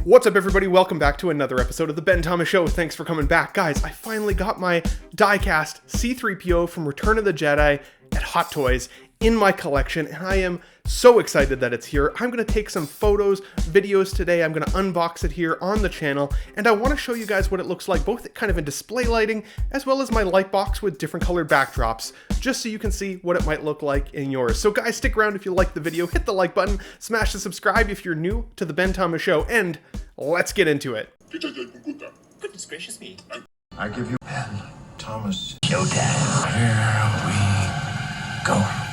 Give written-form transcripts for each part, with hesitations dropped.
What's up, everybody? Welcome back to another episode of the Ben Thomas Show. Thanks for coming back. Guys, I finally got my diecast C-3PO from Return of the Jedi at Hot Toys in my collection, and I am so excited that it's here. I'm going to take some photos, videos today. I'm going to unbox it here on the channel, and I want to show you guys what it looks like, both kind of in display lighting, as well as my light box with different colored backdrops, just so you can see what it might look like in yours. So guys, stick around if you like the video, hit the like button, smash the subscribe if you're new to the Ben Thomas Show, and let's get into it. Goodness gracious me. I give you Ben Thomas Showtime. Here we go.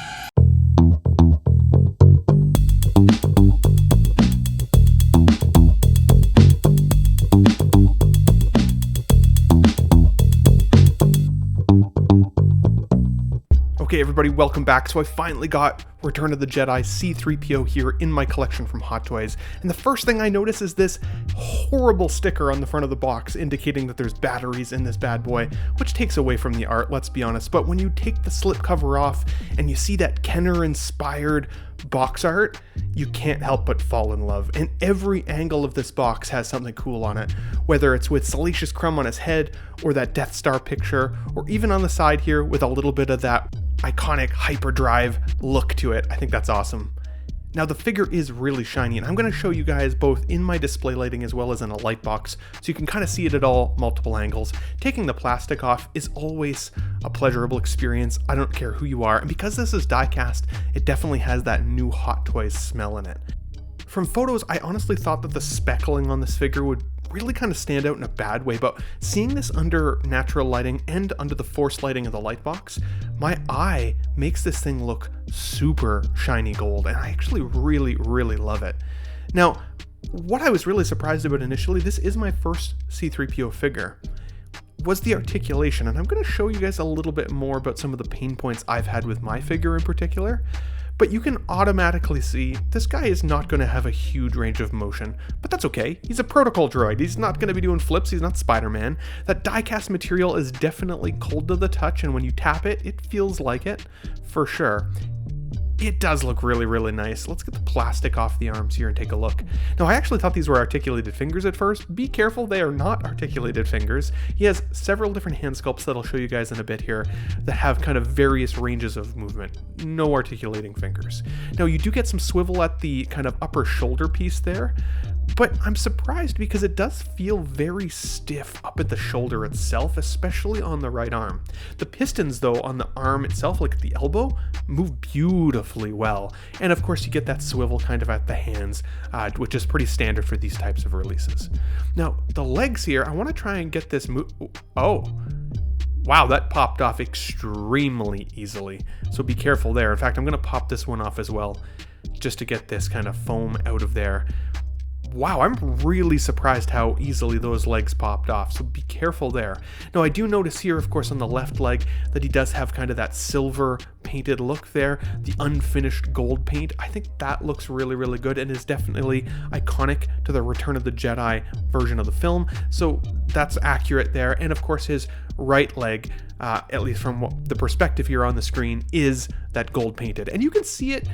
Okay, everybody, welcome back. So I finally got Return of the Jedi C-3PO here in my collection from Hot Toys. And the first thing I notice is this horrible sticker on the front of the box indicating that there's batteries in this bad boy, which takes away from the art, let's be honest. But when you take the slip cover off and you see that Kenner-inspired box art, you can't help but fall in love. And every angle of this box has something cool on it, whether it's with Salacious Crumb on his head, or that Death Star picture, or even on the side here with a little bit of that iconic hyperdrive look to it. I think that's awesome. Now the figure is really shiny, and I'm going to show you guys both in my display lighting as well as in a light box, so you can kind of see it at all multiple angles. Taking the plastic off is always a pleasurable experience. I don't care who you are, and because this is diecast, it definitely has that new Hot Toys smell in it. From photos, I honestly thought that the speckling on this figure would really kind of stand out in a bad way, but seeing this under natural lighting and under the forced lighting of the light box, my eye makes this thing look super shiny gold, and I actually really love it. Now, what I was really surprised about initially, this is my first C-3PO figure, was the articulation, and I'm going to show you guys a little bit more about some of the pain points I've had with my figure in particular. But you can automatically see this guy is not going to have a huge range of motion, but that's okay. He's a protocol droid. He's not going to be doing flips. He's not Spider-Man. That die-cast material is definitely cold to the touch, and when you tap it, it feels like it, for sure. It does look really nice. Let's get the plastic off the arms here and take a look. Now, I actually thought these were articulated fingers at first. Be careful, they are not articulated fingers. He has several different hand sculpts that I'll show you guys in a bit here that have kind of various ranges of movement. No articulating fingers. Now, you do get some swivel at the kind of upper shoulder piece there, but I'm surprised because it does feel very stiff up at the shoulder itself, especially on the right arm. The pistons, though, on the arm itself, like at the elbow, move beautifully well. And of course, you get that swivel kind of at the hands, which is pretty standard for these types of releases. Now, the legs here, I want to try and get this oh, wow, that popped off extremely easily. So be careful there. In fact, I'm going to pop this one off as well, just to get this kind of foam out of there. Wow, I'm really surprised how easily those legs popped off, so be careful there. Now, I do notice here, of course, on the left leg that he does have kind of that silver painted look there, the unfinished gold paint. I think that looks really good and is definitely iconic to the Return of the Jedi version of the film, so that's accurate there. And of course, his right leg, at least from the perspective here on the screen, is that gold painted. And you can see it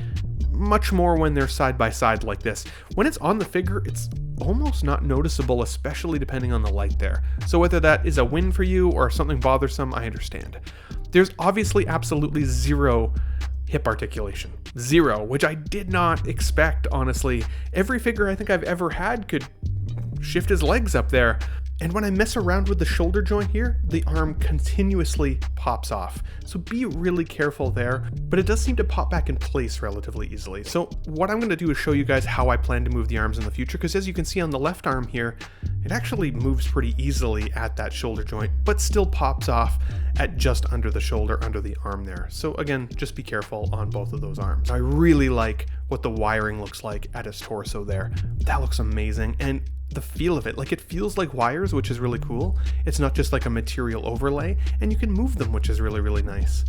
much more when they're side by side like this. When it's on the figure, it's almost not noticeable, especially depending on the light there. So whether that is a win for you or something bothersome, I understand. There's obviously absolutely zero hip articulation. Zero, which I did not expect, honestly. Every figure I think I've ever had could shift his legs up there. And when I mess around with the shoulder joint here, the arm continuously pops off. So be really careful there, but it does seem to pop back in place relatively easily. So what I'm going to do is show you guys how I plan to move the arms in the future, because as you can see on the left arm here, it actually moves pretty easily at that shoulder joint, but still pops off at just under the shoulder, under the arm there. So again, just be careful on both of those arms. I really like what the wiring looks like at his torso there. That looks amazing. And the feel of it, like it feels like wires, which is really cool. It's not just like a material overlay, and you can move them, which is really nice.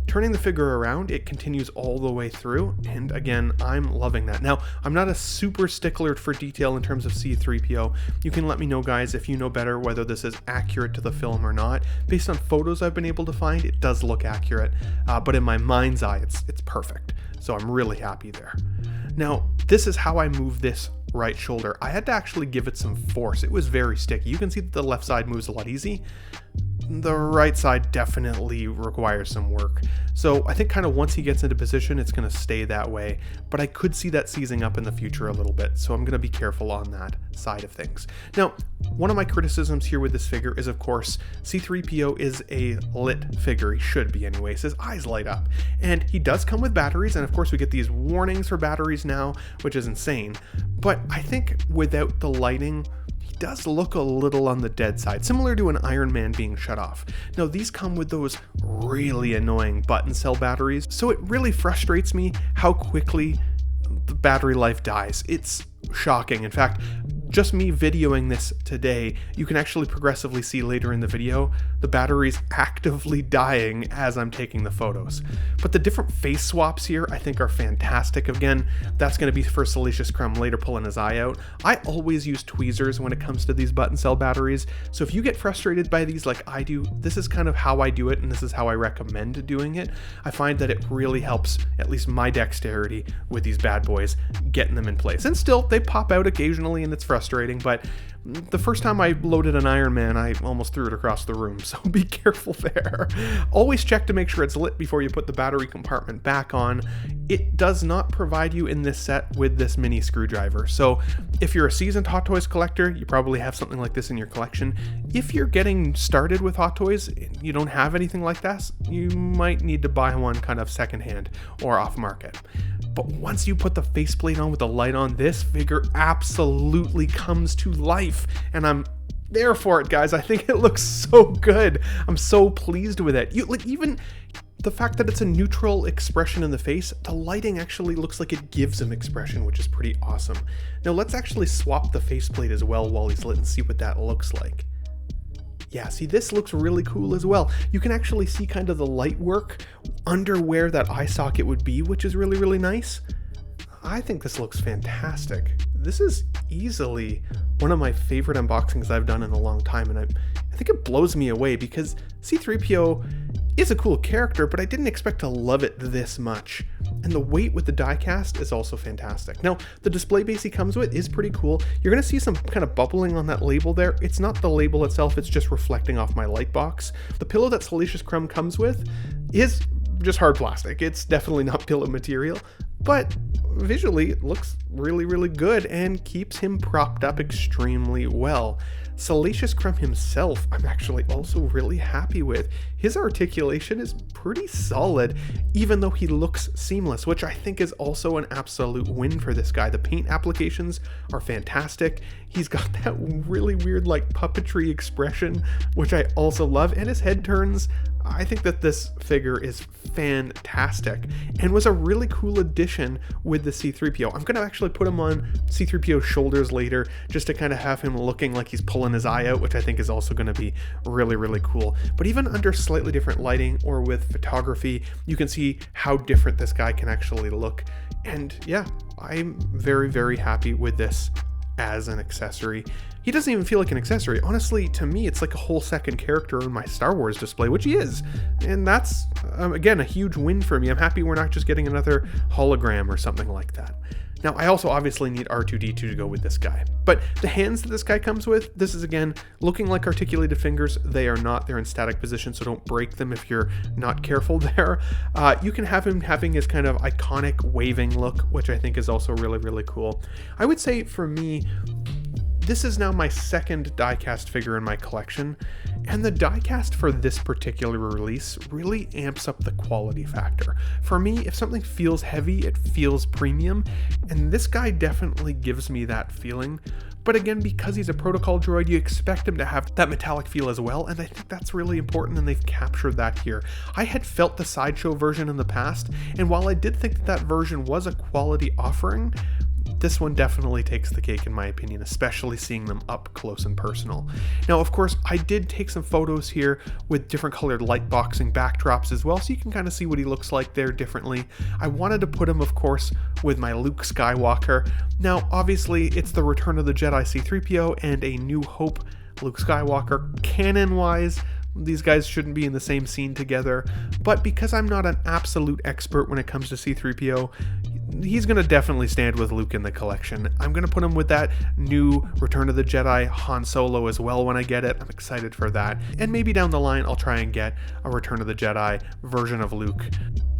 turning the figure around, it continues all the way through, and again, I'm loving that. Now, I'm not a super stickler for detail in terms of C-3PO. You can let me know, guys, if you know better whether this is accurate to the film or not. Based on photos I've been able to find, it does look accurate, but in my mind's eye, it's perfect. So I'm really happy there. Now, this is how I move this right shoulder. I had to actually give it some force. It was very sticky. You can see that the left side moves a lot easy. The right side definitely requires some work. So I think kind of once he gets into position, it's going to stay that way, but I could see that seizing up in the future a little bit, so I'm going to be careful on that side of things. Now, one of my criticisms here with this figure is, of course, C-3PO is a lit figure. He should be anyways. His eyes light up, and he does come with batteries, and of course we get these warnings for batteries now, which is insane, but I think without the lighting, he does look a little on the dead side, similar to an Iron Man being shut off. Now, these come with those really annoying button cell batteries, so it really frustrates me how quickly the battery life dies. It's shocking. In fact, just me videoing this today, you can actually progressively see later in the video the battery's actively dying as I'm taking the photos. But the different face swaps here I think are fantastic. Again, that's going to be for Salacious Crumb later pulling his eye out. I always use tweezers when it comes to these button cell batteries, so if you get frustrated by these like I do, this is kind of how I do it, and this is how I recommend doing it. I find that it really helps, at least my dexterity with these bad boys, getting them in place. And still, they pop out occasionally and it's frustrating, but the first time I loaded an Iron Man, I almost threw it across the room, so be careful there. Always check to make sure it's lit before you put the battery compartment back on. It does not provide you in this set with this mini screwdriver, so if you're a seasoned Hot Toys collector, you probably have something like this in your collection. If you're getting started with Hot Toys and you don't have anything like this, you might need to buy one kind of secondhand or off market. But once you put the faceplate on with the light on, this figure absolutely comes to life, and I'm there for it, guys. I think it looks so good. I'm so pleased with it. Even the fact that it's a neutral expression in the face, the lighting actually looks like it gives him expression, which is pretty awesome. Now let's actually swap the faceplate as well while he's lit and see what that looks like. Yeah, see, this looks really cool as well. You can actually see kind of the light work under where that eye socket would be, which is really, really nice. I think this looks fantastic. This is easily one of my favorite unboxings I've done in a long time, and I think it blows me away because C-3PO is a cool character, but I didn't expect to love it this much. And the weight with the diecast is also fantastic. Now, the display base he comes with is pretty cool. You're going to see some kind of bubbling on that label there. It's not the label itself, it's just reflecting off my light box. The pillow that Salacious Crumb comes with is just hard plastic. It's definitely not pillow material, but visually it looks really, really good and keeps him propped up extremely well. Salacious Crumb himself, I'm actually also really happy with. His articulation is pretty solid, even though he looks seamless, which I think is also an absolute win for this guy. The paint applications are fantastic. He's got that really weird like puppetry expression, which I also love, and his head turns. I think that this figure is fantastic and was a really cool addition with the C-3PO. I'm going to actually put him on C-3PO's shoulders later just to kind of have him looking like he's pulling his eye out, which I think is also going to be really, really cool. But even under slightly different lighting or with photography, you can see how different this guy can actually look. And yeah, I'm very, very happy with this as an accessory. He doesn't even feel like an accessory. Honestly, to me, it's like a whole second character in my Star Wars display, which he is. And that's, again, a huge win for me. I'm happy we're not just getting another hologram or something like that. Now, I also obviously need R2-D2 to go with this guy. But the hands that this guy comes with, this is, again, looking like articulated fingers. They are not. They're in static position, so don't break them if you're not careful there. You can have him having his kind of iconic waving look, which I think is also really, really cool. I would say, for me, this is now my second diecast figure in my collection, and the diecast for this particular release really amps up the quality factor. For me, if something feels heavy, it feels premium, and this guy definitely gives me that feeling. But again, because he's a protocol droid, you expect him to have that metallic feel as well, and I think that's really important, and they've captured that here. I had felt the Sideshow version in the past, and while I did think that that version was a quality offering, this one definitely takes the cake in my opinion, especially seeing them up close and personal. Now, of course, I did take some photos here with different colored light boxing backdrops as well, so you can kind of see what he looks like there differently. I wanted to put him, of course, with my Luke Skywalker. Now, obviously, it's the Return of the Jedi C-3PO and A New Hope Luke Skywalker. Canon-wise, these guys shouldn't be in the same scene together, but because I'm not an absolute expert when it comes to C-3PO, he's going to definitely stand with Luke in the collection. I'm going to put him with that new Return of the Jedi Han Solo as well when I get it. I'm excited for that. And maybe down the line I'll try and get a Return of the Jedi version of Luke.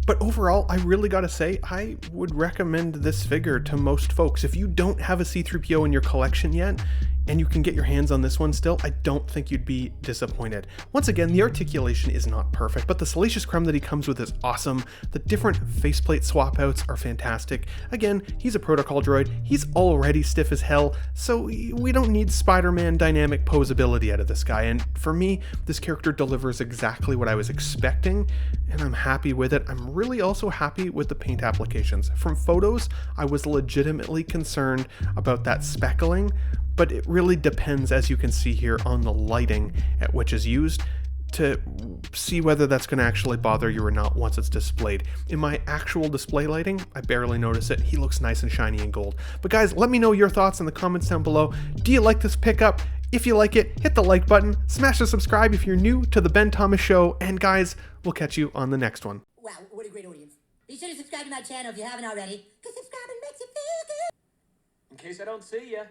But overall, I really gotta say, I would recommend this figure to most folks. If you don't have a C-3PO in your collection yet, and you can get your hands on this one still, I don't think you'd be disappointed. Once again, the articulation is not perfect, but the Salacious Crumb that he comes with is awesome. The different faceplate swap outs are fantastic. Again, he's a protocol droid, he's already stiff as hell, so we don't need Spider-Man dynamic posability out of this guy, and for me, this character delivers exactly what I was expecting, and I'm happy with it. I'm really also happy with the paint applications. From photos, I was legitimately concerned about that speckling, but it really depends, as you can see here, on the lighting at which is used to see whether that's going to actually bother you or not once it's displayed. In my actual display lighting, I barely notice it. He looks nice and shiny and gold. But guys, let me know your thoughts in the comments down below. Do you like this pickup? If you like it, hit the like button, smash the subscribe if you're new to the Ben Thomas Show, and guys, we'll catch you on the next one. Wow, what a great audience. Be sure to subscribe to my channel if you haven't already, because subscribing makes you feel good. In case I don't see ya.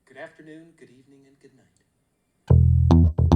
Good afternoon, good evening, and good night.